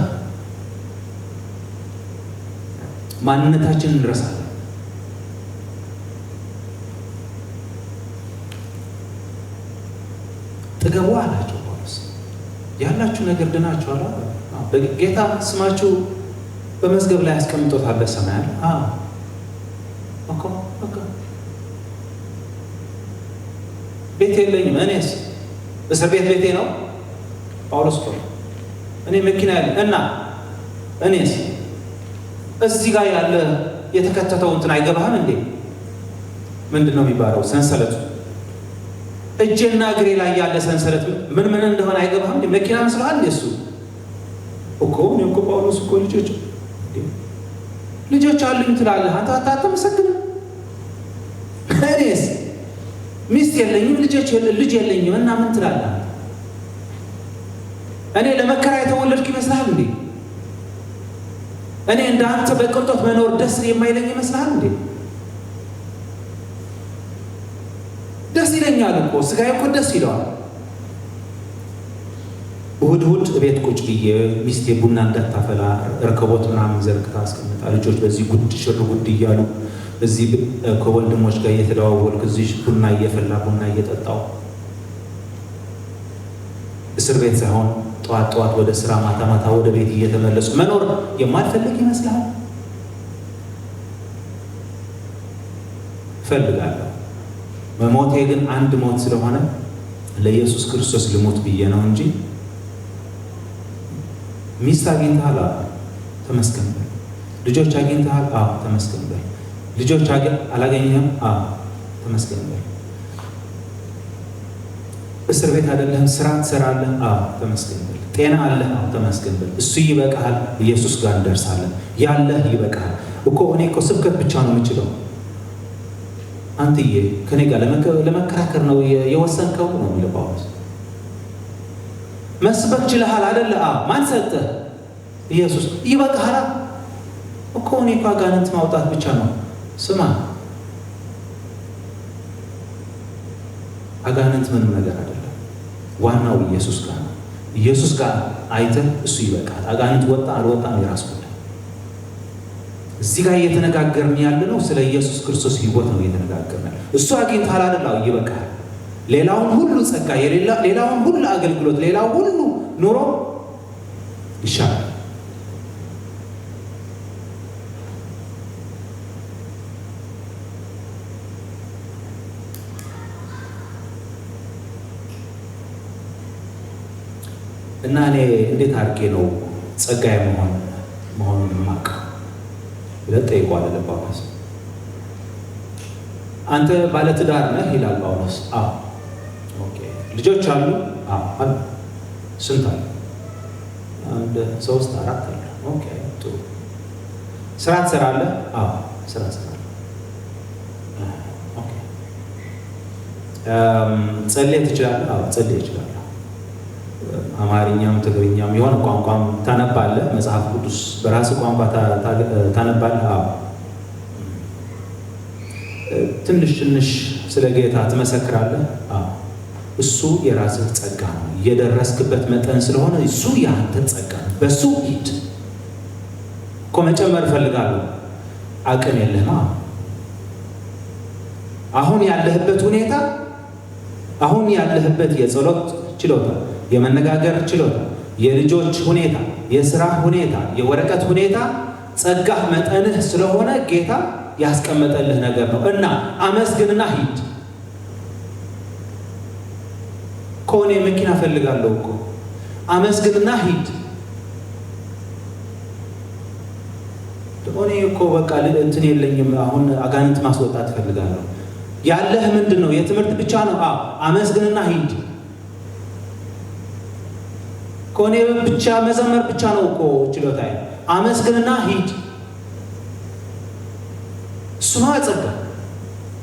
ማንነታችንን እንረሳለን። ጥገቡ አላቸው ጳውሎስ። ያላችሁ ነገር ድናችኋል። ጌታ ስማችሁ በመዝገብ ላይ አስቀምጦታል በሰማይ አለ። ቤት የለኝም፣ እኔስ እስር ቤት ቤቴ ነው ጳውሎስ እኮ እኔ መኪና ያለ እና እኔስ እዚህ ጋር ያለ የተከተተው እንትን አይገባህም እንዴ? ምንድን ነው የሚባለው? ሰንሰለቱ እጄና እግሬ ላይ ያለ ሰንሰለት ምን እንደሆነ አይገባህም እንዴ? መኪና መስሎሃል እንዴ? እሱ እኮ እኔ እኮ ጳውሎስ እኮ ልጆች አሉኝ ትላለህ አንተ። አታመሰግንም? እኔስ ሚስት የለኝም፣ ልጅ የለኝም እና ምን ትላለህ? እኔ ለመከራ የተወለድኩ ይመስልሃል እንዴ? እኔ እንደ አንተ በቅንጦት መኖር ደስ የማይለኝ ይመስልሃል እንዴ? ደስ ይለኛል እኮ ስጋዬ እኮ ደስ ይለዋል። እሑድ ቤት ቁጭ ብዬ ሚስቴ ቡና እንዳታፈላ ረከቦት ምናምን ዘርግታ አስቀምጣ፣ ልጆች በዚህ ሽር ጉድ እያሉ እዚህ ከወንድሞች ጋር እየተደዋወልኩ እዚህ ቡና እየፈላ ቡና እየጠጣው እስር ቤት ሳይሆን ጠዋት ወደ ስራ ማታ ወደ ቤት እየተመለሱ መኖር የማልፈልግ ይመስላል? እፈልጋለሁ። መሞቴ ግን አንድ ሞት ስለሆነ ለኢየሱስ ክርስቶስ ልሞት ብዬ ነው እንጂ ሚስት አግኝተሃል? ተመስገን በል። ልጆች አግኝተሃል? ተመስገን በል። ልጆች አላገኘህም? ተመስገን በል። እስር ቤት አይደለህም? ስራ ትሰራለህ? ተመስገን በል። ጤና አለህ? ተመስገን በል። እሱ ይበቃሃል። ኢየሱስ ጋር እንደርሳለን። ያለህ ይበቃሃል እኮ። እኔ እኮ ስብከት ብቻ ነው የምችለው። አንተዬ ከኔ ጋር ለመከራከር ነው የወሰንከው ነው የሚለው ጳውሎስ። መስበክ ችለሃል አይደል? ማን ሰጠህ? ኢየሱስ። ይበቃሃል እኮ እኔ እኮ አጋንንት ማውጣት ብቻ ነው። ስማ አጋንንት ምንም ነገር አይደለም። ዋናው ኢየሱስ ጋር ነው። ኢየሱስ ጋር አይተህ እሱ ይበቃል። አጋንንት ወጣ አልወጣም የራስ ጉዳይ። እዚህ ጋር እየተነጋገርን ያለነው ስለ ኢየሱስ ክርስቶስ ሕይወት ነው እየተነጋገርን። እሱ አግኝተሃል አይደል? ይበቃል። ሌላውን ሁሉ ጸጋ፣ ሌላውን ሁሉ አገልግሎት፣ ሌላው ሁሉ ኑሮ ይሻላል። እና እኔ እንዴት አድርጌ ነው ጸጋዬ መሆኑን የማውቀው ብለህ ጠይቀዋለህ ጳውሎስ። አንተ ባለትዳር ነህ ይላል ጳውሎስ። ኦኬ። ልጆች አሉ? አሉ። ስንት አሉ? 1 3 4 አሉ። ኦኬ ጥሩ። ስራ ትሰራለህ? ስራ እሰራለሁ። ኦኬ። ጸልይ ትችላለህ? ጸልይ እችላለሁ። አማርኛም ትግርኛም የሆነ ቋንቋም ታነባለህ? መጽሐፍ ቅዱስ በራስ ቋንቋ ታነባለህ? ትንሽ ስለ ጌታ ትመሰክራለህ? እሱ የራስህ ጸጋ ነው። የደረስክበት መጠን ስለሆነ እሱ ያንተ ጸጋ ነው። በሱ ሂድ እኮ መጨመር እፈልጋለሁ። አቅም የለህም። አሁን ያለህበት ሁኔታ፣ አሁን ያለህበት የጸሎት ችሎታ፣ የመነጋገር ችሎታ፣ የልጆች ሁኔታ፣ የሥራ ሁኔታ፣ የወረቀት ሁኔታ ጸጋህ መጠንህ ስለሆነ ጌታ ያስቀመጠልህ ነገር ነው እና አመስግንና ሂድ። ኮኔ መኪና ፈልጋለሁ እኮ አመስግንና ሂድ። ኦኔ እኮ በቃ እንትን የለኝም አሁን አጋንንት ማስወጣት ፈልጋለሁ። ያለህ ምንድነው? የትምህርት ብቻ ነው? አመስግንና ሂድ። ኮኔ ብቻ መዘመር ብቻ ነው እኮ ችሎታዬ። አመስግንና ሂድ። እሱ ነው ጸጋ።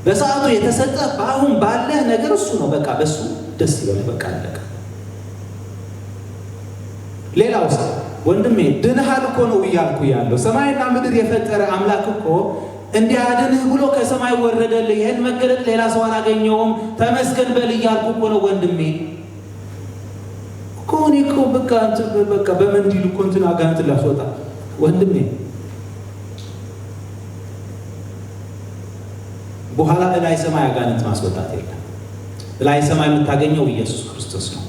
በሰዓቱ የተሰጠ በአሁን ባለህ ነገር እሱ ነው። በቃ በሱ ደስ ይበል። በቃ አለቀ። ሌላው ሰው ወንድሜ ድነሃል እኮ ነው እያልኩ ያለው። ሰማይና ምድር የፈጠረ አምላክ እኮ እንዲያድንህ ብሎ ከሰማይ ወረደልህ። ይህን መገለጥ ሌላ ሰው አላገኘውም። ተመስገን በል እያልኩ እኮ ነው ወንድሜ። ኮኔ እኮ በቃ በመንዲል እኮ እንትን አጋንንት ላስወጣ ወንድሜ። በኋላ ላይ ሰማይ አጋንንት ማስወጣት የለም። ላይ ሰማይ የምታገኘው ኢየሱስ ክርስቶስ ነው።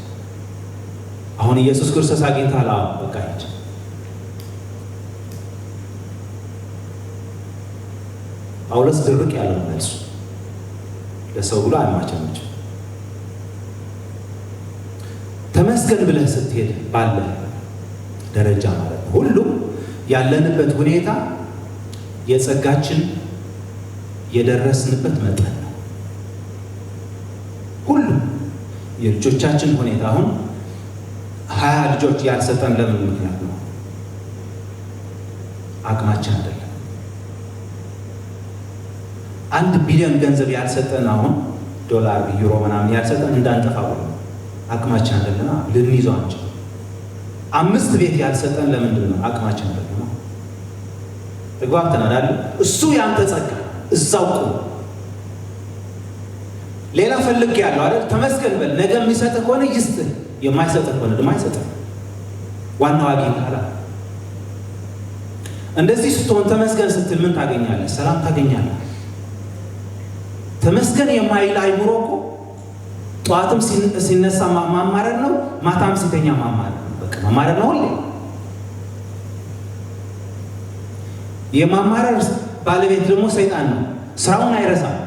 አሁን ኢየሱስ ክርስቶስ አግኝተሃል? በቃ ሂድ። ጳውሎስ ድርቅ ያለው መልሱ ለሰው ብሎ አይማቸምችም። ተመስገን ብለህ ስትሄድ ባለ ደረጃ ማለት ነው። ሁሉም ያለንበት ሁኔታ የጸጋችን የደረስንበት መጠን ነው። ሁሉም የልጆቻችን ሁኔታ አሁን 20 ልጆች ያልሰጠን ለምን ምክንያት ነው? አቅማችን አይደለም። 1 ቢሊዮን ገንዘብ ያልሰጠን አሁን ዶላር፣ ዩሮ ምናምን ያልሰጠን እንዳንጠፋ ብሎ አቅማችን አይደለም። ልንይዘው አንችል። 5 ቤት ያልሰጠን ለምንድን ነው? አቅማችን አይደለም። ተግባብተናል አይደል? እሱ ያንተ ጸጋ እዛው ቁም። ሌላ ፈልግ ያለው አይደል? ተመስገን በል። ነገ የሚሰጥ ከሆነ ይስጥህ፣ የማይሰጥ ከሆነ ደግሞ አይሰጥህ። ዋናው አግኝተሃል። እንደዚህ ስትሆን ተመስገን ስትል ምን ታገኛለህ? ሰላም ታገኛለህ። ተመስገን የማይል አይምሮ እኮ ጠዋትም ሲነሳ ማማረር ነው፣ ማታም ሲተኛ ማማረር ነው። በቃ ማማረር ነው ሁሌ። የማማረር ባለቤት ደግሞ ሰይጣን ነው። ስራውን አይረሳም።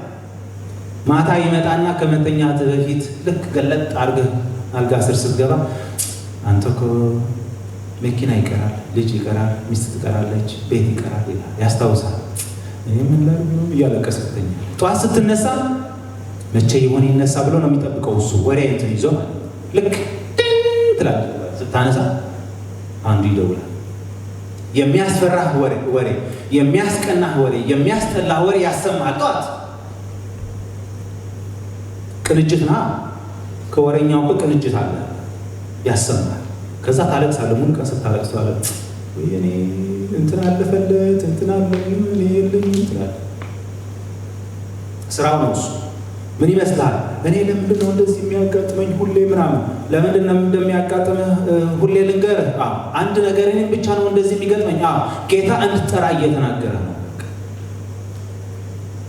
ማታ ይመጣና ከመተኛት በፊት ልክ ገለጥ አድርገህ አልጋ ስር ስትገባ አንተ እኮ መኪና ይቀራል፣ ልጅ ይቀራል፣ ሚስት ትቀራለች፣ ቤት ይቀራል ይላል። ያስታውሳል። እኔ ምን ላድርግ እያለቀሰ ትተኛለህ። ጠዋት ስትነሳ መቼ ይሆን ይነሳ ብሎ ነው የሚጠብቀው እሱ። ወሬ እንትን ይዞ ልክ ትላለህ። ስታነሳ አንዱ ይደውላል። የሚያስፈራህ ወሬ፣ የሚያስቀናህ ወሬ፣ የሚያስጠላህ ወሬ ያሰማሃል። ጠዋት ቅንጅትና ከወረኛው ቅንጅት አለ ያሰማል። ከዛ ታለቅሳለህ። ሙሉ ቀን ስታለቅሳለህ ወይኔ እንትን አለፈለት እንትን አለኝ እኔ የለኝም እንትን ስራው ነው እሱ። ምን ይመስላል? እኔ ለምንድን ነው እንደዚህ የሚያጋጥመኝ ሁሌ ምናምን? ለምንድን ነው እንደሚያጋጥምህ ሁሌ ልንገርህ። አንድ ነገር እኔን ብቻ ነው እንደዚህ የሚገጥመኝ። ጌታ እንድትጠራ እየተናገረ ነው።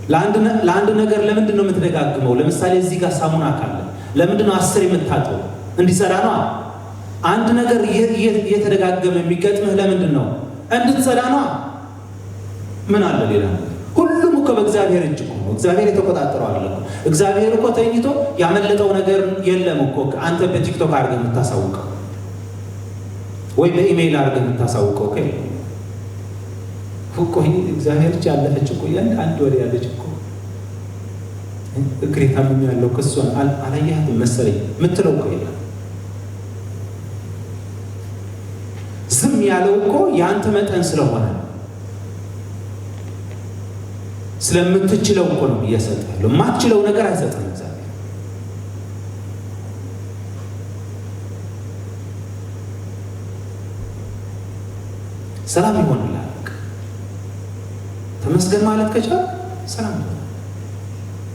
ለአንድ ነገር ለምንድን ነው የምትደጋግመው? ለምሳሌ እዚህ ጋር ሳሙና ካለ ለምንድን ነው 10 የምታጥበው? እንዲጸዳ ነው። አንድ ነገር እየተደጋገመ የሚገጥምህ ለምንድን ነው? እንድትጸዳ ነው። ምን አለ ሌላ ነገር? ሁሉም እኮ በእግዚአብሔር እጅ እኮ ነው። እግዚአብሔር የተቆጣጠረው አለ እኮ። እግዚአብሔር እኮ ተኝቶ ያመለጠው ነገር የለም እኮ። አንተ በቲክቶክ አድርገህ የምታሳውቀው ወይ በኢሜይል አድርገህ የምታሳውቀው እኮ እግዚአብሔር እጅ ያለፈች እኮ አንድ ወደ ያለች እኮ እግሬ ታምም ያለው ከሷን አላየሃትም መሰለኝ የምትለው እኮ የለም። ዝም ያለው እኮ የአንተ መጠን ስለሆነ ስለምትችለው እኮ ነው እየሰጠህ ያለው። የማትችለው ነገር አይሰጥም እግዚአብሔር። ሰላም ይሆንልሃል። ተመስገን ማለት ከቻል ሰላም ይሆናል።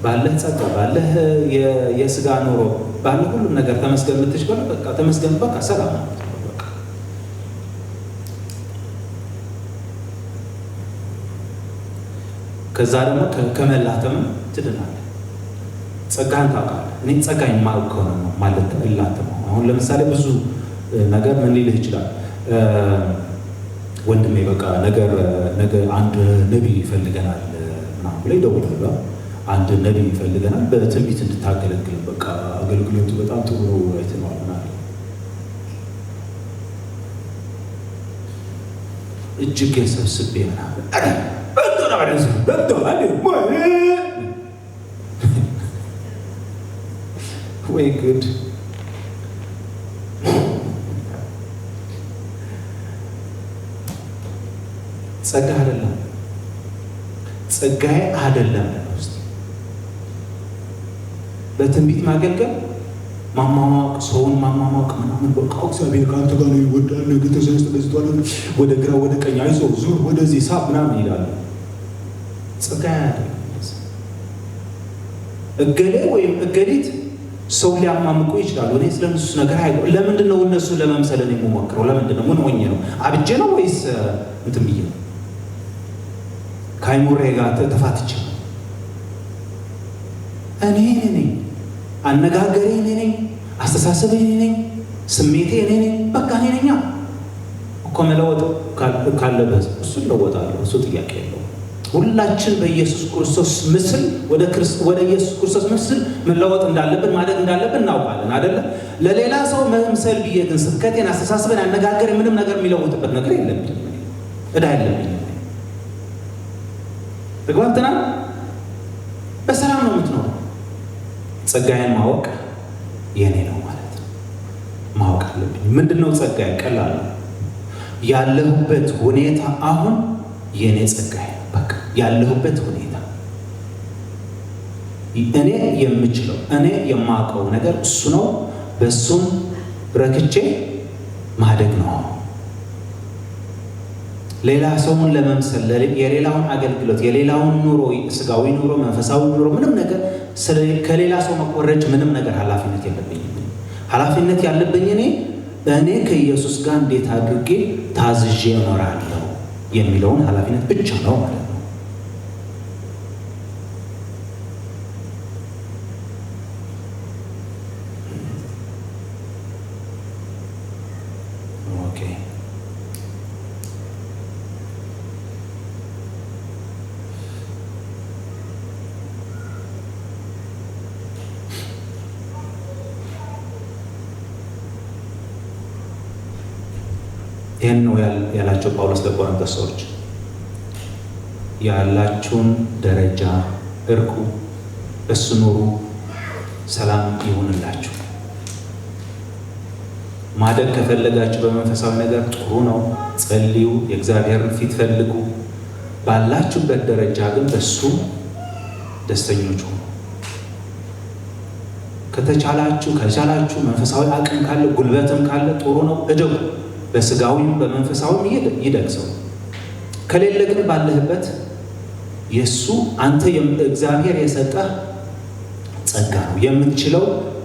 ባለህ ጸጋ፣ ባለህ የስጋ ኑሮ፣ ባለህ ሁሉም ነገር ተመስገን የምትችለው በቃ ተመስገን፣ በቃ ሰላም ነው። ከዛ ደግሞ ከመላተም ትድናለህ። ጸጋህን ታውቃለህ። እኔ ጸጋኝ የማውቅ ነው ማለት እላተመው። አሁን ለምሳሌ ብዙ ነገር ምን ሊልህ ይችላል? ወንድሜ በቃ ነገ አንድ ነቢይ ይፈልገናል ምናምን ብለህ ይደውልልሃል። አንድ ነቢይ ይፈልገናል በትንቢት እንድታገለግል፣ በቃ አገልግሎቱ በጣም ጥሩ ነው አይተነዋል ምናምን። እጅግ ሰብስቤ ምናምን ወይ ጉድ! ጸጋ አይደለም፣ ጸጋዬ አይደለም። በትንቢት ማገልገል፣ ማማማቅ፣ ሰውን ማማማቅ ምናምን በቃ እግዚአብሔር ከአንተ ጋር ነው ይወዳል፣ ግን ተሰስተለዝቷል፣ ወደ ግራ ወደ ቀኝ አይዞህ ዙር ወደዚህ ሳብ ምናምን ይላሉ። ጸጋዬ አይደለም። እገሌ ወይም እገሊት ሰው ሊያማምቁ ይችላሉ። እኔ ስለነሱ ነገር አይደለም። ለምንድን ነው እነሱ ለመምሰል ነው የምሞክረው? ለምንድን ነው? ምን ሆኜ ነው? አብጄ ነው ወይስ እንትን ብዬ ነው? ከአይሙሬ ጋር ተፋትቼ ነው? እኔ ነኝ፣ አነጋገሬ እኔ ነኝ፣ አስተሳሰቤ እኔ ነኝ፣ ስሜቴ እኔ ነኝ። በቃ እኔ ነኝ እኮ። መለወጥ ካለበት እሱ ለወጣለሁ። እሱ ጥያቄ የለውም። ሁላችን በኢየሱስ ክርስቶስ ምስል ወደ ኢየሱስ ክርስቶስ ምስል መለወጥ እንዳለብን ማደግ እንዳለብን እናውቃለን አይደለ? ለሌላ ሰው መምሰል ብዬ ግን ስብከቴን፣ አስተሳሰቤን፣ አነጋገሬ ምንም ነገር የሚለውጥበት ነገር የለብኝም። እዳ የለብኝም። ተግባብተናል? በሰላም ነው የምትኖረው። ጸጋዬን ማወቅ የኔ ነው ማለት ነው። ማወቅ አለብኝ። ምንድነው ጸጋዬ? ቀላል ነው። ያለሁበት ሁኔታ አሁን የኔ ጸጋዬ ነው። በቃ ያለሁበት ሁኔታ እኔ የምችለው እኔ የማውቀው ነገር እሱ ነው። በሱም ረክቼ ማደግ ነው። ሌላ ሰውን ለመምሰል የሌላውን አገልግሎት የሌላውን ኑሮ ስጋዊ ኑሮ መንፈሳዊ ኑሮ ምንም ነገር ከሌላ ሰው መቆረጭ ምንም ነገር ኃላፊነት የለብኝም። ኃላፊነት ያለብኝ እኔ ከኢየሱስ ጋር እንዴት አድርጌ ታዝዤ እኖራለሁ የሚለውን ኃላፊነት ብቻ ነው ማለት ነው። ኦኬ ይህን ነው ያላቸው ጳውሎስ ለቆሮንቶስ ሰዎች። ያላችሁን ደረጃ እርቁ፣ እሱ ኑሩ፣ ሰላም ይሁንላችሁ። ማደግ ከፈለጋችሁ በመንፈሳዊ ነገር ጥሩ ነው፣ ጸልዩ፣ የእግዚአብሔርን ፊት ፈልጉ። ባላችሁበት ደረጃ ግን በሱ ደስተኞች ሁኑ። ከቻላችሁ መንፈሳዊ አቅም ካለ ጉልበትም ካለ ጥሩ ነው፣ እደጉ። በስጋዊም በመንፈሳዊም ይደግሰው። ከሌለ ግን ባለህበት የሱ አንተ እግዚአብሔር የሰጠህ ጸጋ ነው፣ የምትችለው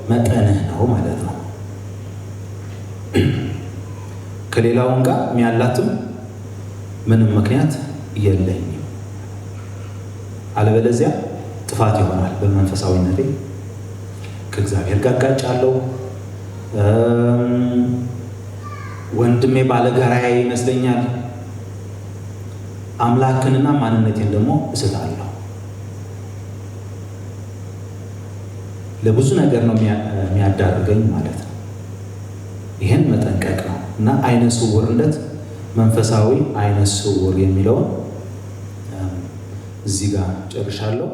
መጠንህ ነው ማለት ነው። ከሌላውን ጋር የሚያላትም ምንም ምክንያት የለኝም። አለበለዚያ ጥፋት ይሆናል። በመንፈሳዊነቴ ከእግዚአብሔር ጋር ጋጫለሁ። ወንድሜ ባለጋራዬ ይመስለኛል። አምላክንና ማንነቴን ደግሞ እስታለሁ። ለብዙ ነገር ነው የሚያዳርገኝ ማለት ነው። ይሄን መጠንቀቅ ነው እና አይነ ስውርነት መንፈሳዊ አይነ ስውር የሚለውን እዚህ ጋር ጨርሻለሁ።